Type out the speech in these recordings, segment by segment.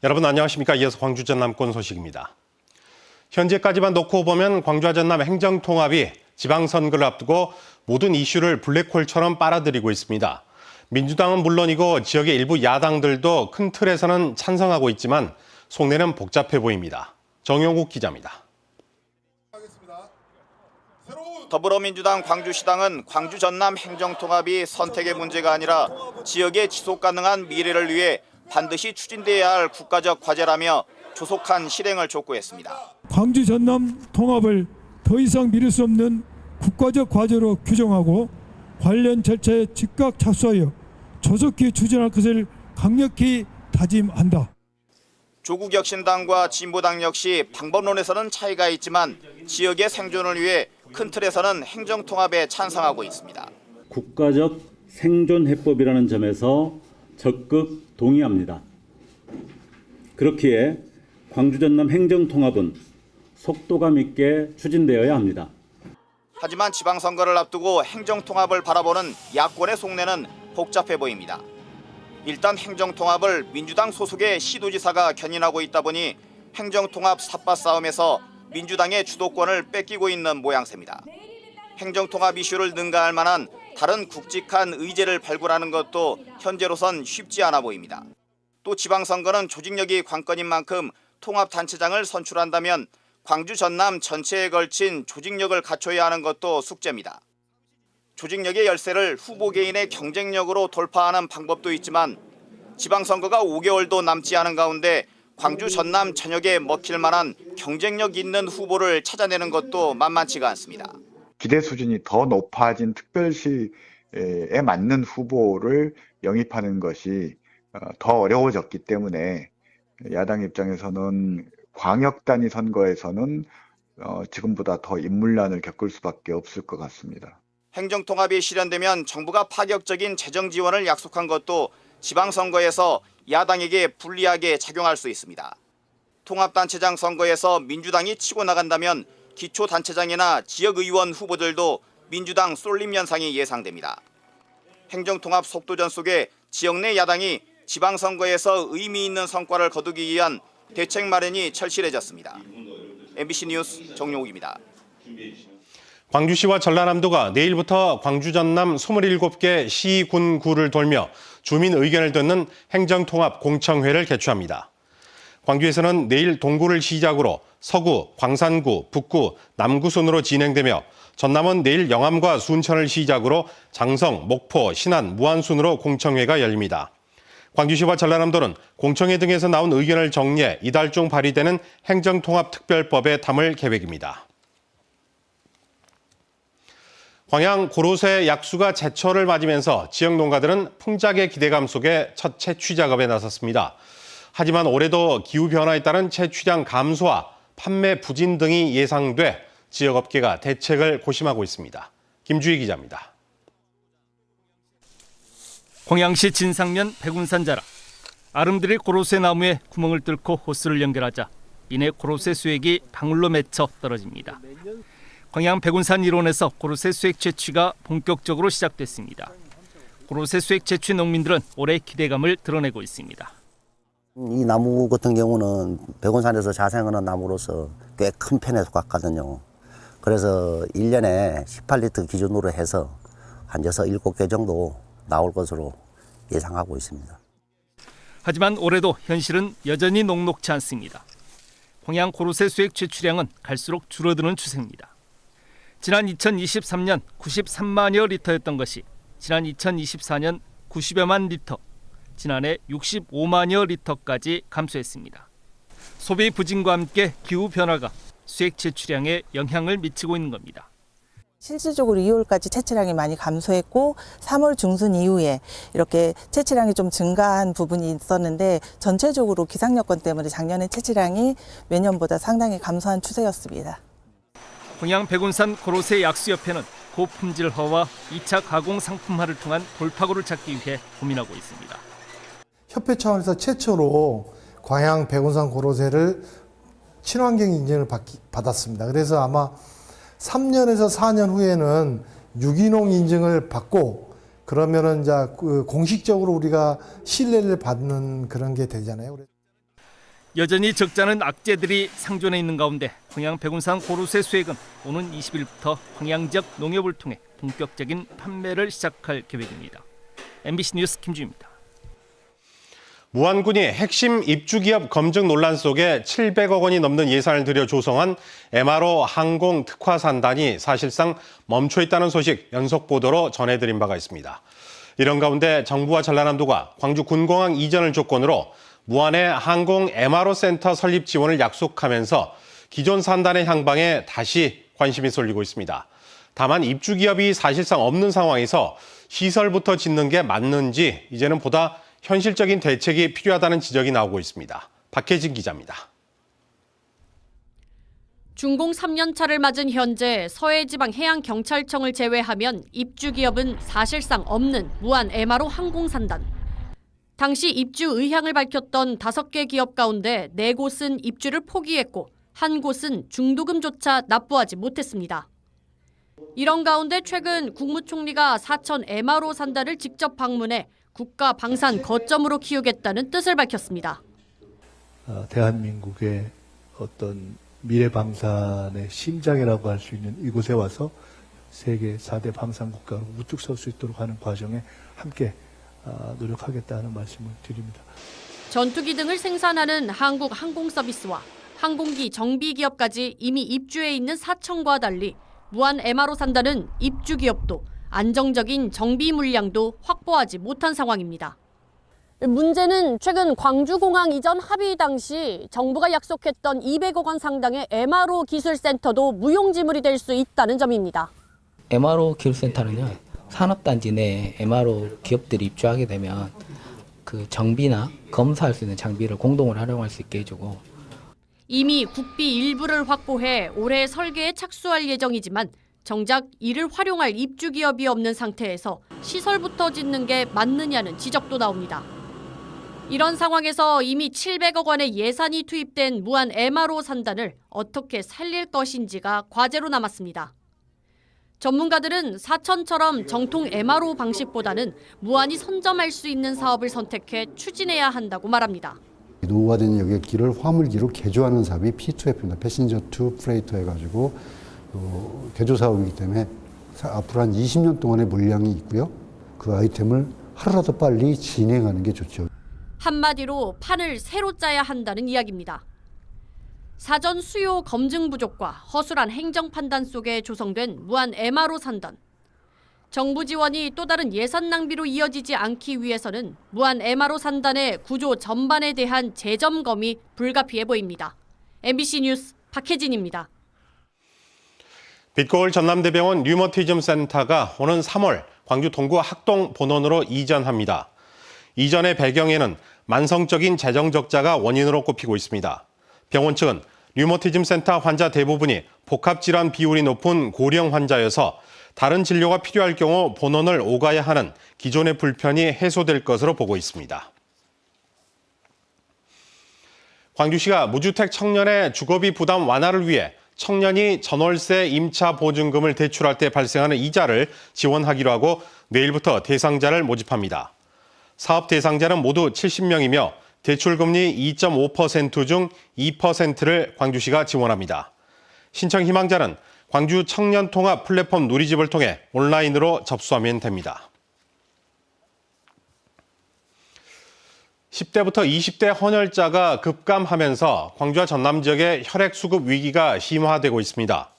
여러분 안녕하십니까? 이어서 광주 전남권 소식입니다. 현재까지만 놓고 보면 광주와 전남 행정통합이 지방선거를 앞두고 모든 이슈를 블랙홀처럼 빨아들이고 있습니다. 민주당은 물론이고 지역의 일부 야당들도 큰 틀에서는 찬성하고 있지만 속내는 복잡해 보입니다. 정용욱 기자입니다. 더불어민주당 광주시당은 광주 전남 행정통합이 선택의 문제가 아니라 지역의 지속 가능한 미래를 위해 반드시 추진돼야 할 국가적 과제라며 조속한 실행을 촉구했습니다. 광주 전남 통합을 더 이상 미룰 수 없는 국가적 과제로 규정하고 관련 절차에 즉각 착수하여 조속히 추진할 것을 강력히 다짐한다. 조국혁신당과 진보당 역시 방법론에서는 차이가 있지만 지역의 생존을 위해 큰 틀에서는 행정통합에 찬성하고 있습니다. 국가적 생존해법이라는 점에서 적극 동의합니다. 그렇기에 광주 전남 행정통합은 속도감 있게 추진되어야 합니다. 하지만 지방선거를 앞두고 행정통합을 바라보는 야권의 속내는 복잡해 보입니다. 일단 행정통합을 민주당 소속의 시도지사가 견인하고 있다 보니 행정통합 삿바 싸움에서 민주당의 주도권을 뺏기고 있는 모양새입니다. 행정통합 이슈를 능가할 만한 다른 굵직한 의제를 발굴하는 것도 현재로선 쉽지 않아 보입니다. 또 지방선거는 조직력이 관건인 만큼 통합단체장을 선출한다면 광주 전남 전체에 걸친 조직력을 갖춰야 하는 것도 숙제입니다. 조직력의 열쇠를 후보 개인의 경쟁력으로 돌파하는 방법도 있지만 지방선거가 5개월도 남지 않은 가운데 광주 전남 전역에 먹힐 만한 경쟁력 있는 후보를 찾아내는 것도 만만치가 않습니다. 기대 수준이 더 높아진 특별시에 맞는 후보를 영입하는 것이 더 어려워졌기 때문에 야당 입장에서는 광역단위 선거에서는 지금보다 더 인물난을 겪을 수밖에 없을 것 같습니다. 행정통합이 실현되면 정부가 파격적인 재정 지원을 약속한 것도 지방선거에서 야당에게 불리하게 작용할 수 있습니다. 통합단체장 선거에서 민주당이 치고 나간다면 기초단체장이나 지역의원 후보들도 민주당 쏠림 현상이 예상됩니다. 행정통합 속도전 속에 지역 내 야당이 지방선거에서 의미 있는 성과를 거두기 위한 대책 마련이 절실해졌습니다. MBC 뉴스 정용욱입니다. 광주시와 전라남도가 내일부터 광주 전남 27개 시, 군, 구를 돌며 주민 의견을 듣는 행정통합 공청회를 개최합니다. 광주에서는 내일 동구를 시작으로 서구, 광산구, 북구, 남구 순으로 진행되며 전남은 내일 영암과 순천을 시작으로 장성, 목포, 신안, 무안 순으로 공청회가 열립니다. 광주시와 전라남도는 공청회 등에서 나온 의견을 정리해 이달 중 발의되는 행정통합특별법에 담을 계획입니다. 광양 고로쇠 약수가 제철을 맞으면서 지역 농가들은 풍작의 기대감 속에 첫 채취 작업에 나섰습니다. 하지만 올해도 기후변화에 따른 채취량 감소와 판매 부진 등이 예상돼 지역 업계가 대책을 고심하고 있습니다. 김주희 기자입니다. 광양시 진상면 백운산 자락. 아름드릴 고로쇠 나무에 구멍을 뚫고 호스를 연결하자 이내 고로쇠 수액이 방울로 맺혀 떨어집니다. 광양 백운산 일원에서 고로쇠 수액 채취가 본격적으로 시작됐습니다. 고로쇠 수액 채취 농민들은 올해 기대감을 드러내고 있습니다. 이 나무 같은 경우는 백운산에서 자생하는 나무로서 꽤 큰 편에 속하거든요. 그래서 1년에 18리터 기준으로 해서 한 6, 7개 정도 나올 것으로 예상하고 있습니다. 하지만 올해도 현실은 여전히 녹록지 않습니다. 광양 고로쇠 수액 채취량은 갈수록 줄어드는 추세입니다. 지난 2023년 93만여 리터였던 것이 지난 2024년 90여만 리터, 지난해 65만여 리터까지 감소했습니다. 소비 부진과 함께 기후변화가 수액 채취량에 영향을 미치고 있는 겁니다. 실질적으로 2월까지 채취량이 많이 감소했고 3월 중순 이후에 이렇게 채취량이 좀 증가한 부분이 있었는데 전체적으로 기상 여건 때문에 작년에 채취량이 매년보다 상당히 감소한 추세였습니다. 광양 백운산 고로쇠 약수협회는 고품질화와 2차 가공 상품화를 통한 돌파구를 찾기 위해 고민하고 있습니다. 협회 차원에서 최초로 광양 백운산 고로쇠를 친환경 인증을 받았습니다. 그래서 아마 3년에서 4년 후에는 유기농 인증을 받고 그러면은 이제 공식적으로 우리가 신뢰를 받는 그런 게 되잖아요. 여전히 적지 않은 악재들이 상존해 있는 가운데 광양 백운산 고로쇠 수액은 오는 20일부터 광양 지역 농협을 통해 본격적인 판매를 시작할 계획입니다. MBC 뉴스 김주입니다. 무안군이 핵심 입주기업 검증 논란 속에 700억 원이 넘는 예산을 들여 조성한 MRO 항공 특화산단이 사실상 멈춰 있다는 소식 연속 보도로 전해드린 바가 있습니다. 이런 가운데 정부와 전라남도가 광주 군공항 이전을 조건으로 무안의 항공 MRO 센터 설립 지원을 약속하면서 기존 산단의 향방에 다시 관심이 쏠리고 있습니다. 다만 입주기업이 사실상 없는 상황에서 시설부터 짓는 게 맞는지 이제는 보다 현실적인 대책이 필요하다는 지적이 나오고 있습니다. 박혜진 기자입니다. 준공 3년차를 맞은 현재 서해지방해양경찰청을 제외하면 입주기업은 사실상 없는 무안 MRO 항공산단. 당시 입주 의향을 밝혔던 5개 기업 가운데 4곳은 입주를 포기했고 1곳은 중도금조차 납부하지 못했습니다. 이런 가운데 최근 국무총리가 사천 MRO 산단을 직접 방문해 국가 방산 거점으로 키우겠다는 뜻을 밝혔습니다. 대한민국의 어떤 미래 방산의 심장이라고 할 수 있는 이곳에 와서 세계 4대 방산 국가로 우뚝 설 수 있도록 하는 과정에 함께 노력하겠다는 말씀을 드립니다. 전투기 등을 생산하는 한국항공서비스와 항공기 정비기업까지 이미 입주해 있는 사천과 달리 무안 MRO 산단은 입주기업도 안정적인 정비 물량도 확보하지 못한 상황입니다. 문제는 최근 광주공항 이전 합의 당시 정부가 약속했던 200억 원 상당의 MRO 기술센터도 무용지물이 될 수 있다는 점입니다. MRO 기술센터는요, 산업단지 내에 MRO 기업들이 입주하게 되면 그 정비나 검사할 수 있는 장비를 공동으로 활용할 수 있게 해주고, 이미 국비 일부를 확보해 올해 설계에 착수할 예정이지만 정작 이를 활용할 입주기업이 없는 상태에서 시설부터 짓는 게 맞느냐는 지적도 나옵니다. 이런 상황에서 이미 700억 원의 예산이 투입된 무안 MRO 산단을 어떻게 살릴 것인지가 과제로 남았습니다. 전문가들은 사천처럼 정통 MRO 방식보다는 무안이 선점할 수 있는 사업을 선택해 추진해야 한다고 말합니다. 노후화된 여객기를 화물기로 개조하는 사업이 P2F입니다. 패신저 투 프레이터 해가지고 개조 사업이기 때문에 앞으로 한 20년 동안의 물량이 있고요. 그 아이템을 하루라도 빨리 진행하는 게 좋죠. 한마디로 판을 새로 짜야 한다는 이야기입니다. 사전 수요 검증 부족과 허술한 행정 판단 속에 조성된 무안 MRO 산단. 정부 지원이 또 다른 예산 낭비로 이어지지 않기 위해서는 무안 MRO 산단의 구조 전반에 대한 재점검이 불가피해 보입니다. MBC 뉴스 박혜진입니다. 빛거울 전남대병원 류머티즘 센터가 오는 3월 광주 동구 학동 본원으로 이전합니다. 이전의 배경에는 만성적인 재정 적자가 원인으로 꼽히고 있습니다. 병원 측은 류머티즘 센터 환자 대부분이 복합질환 비율이 높은 고령 환자여서 다른 진료가 필요할 경우 본원을 오가야 하는 기존의 불편이 해소될 것으로 보고 있습니다. 광주시가 무주택 청년의 주거비 부담 완화를 위해 청년이 전월세 임차 보증금을 대출할 때 발생하는 이자를 지원하기로 하고 내일부터 대상자를 모집합니다. 사업 대상자는 모두 70명이며 대출금리 2.5% 중 2%를 광주시가 지원합니다. 신청 희망자는 광주 청년통합 플랫폼 누리집을 통해 온라인으로 접수하면 됩니다. 10대부터 20대 헌혈자가 급감하면서 광주와 전남 지역의 혈액 수급 위기가 심화되고 있습니다.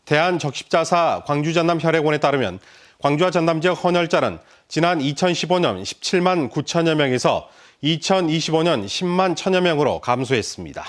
대한적십자사 광주전남혈액원에 따르면 광주와 전남 지역 헌혈자는 지난 2015년 17만 9천여 명에서 2025년 10만 1천여 명으로 감소했습니다.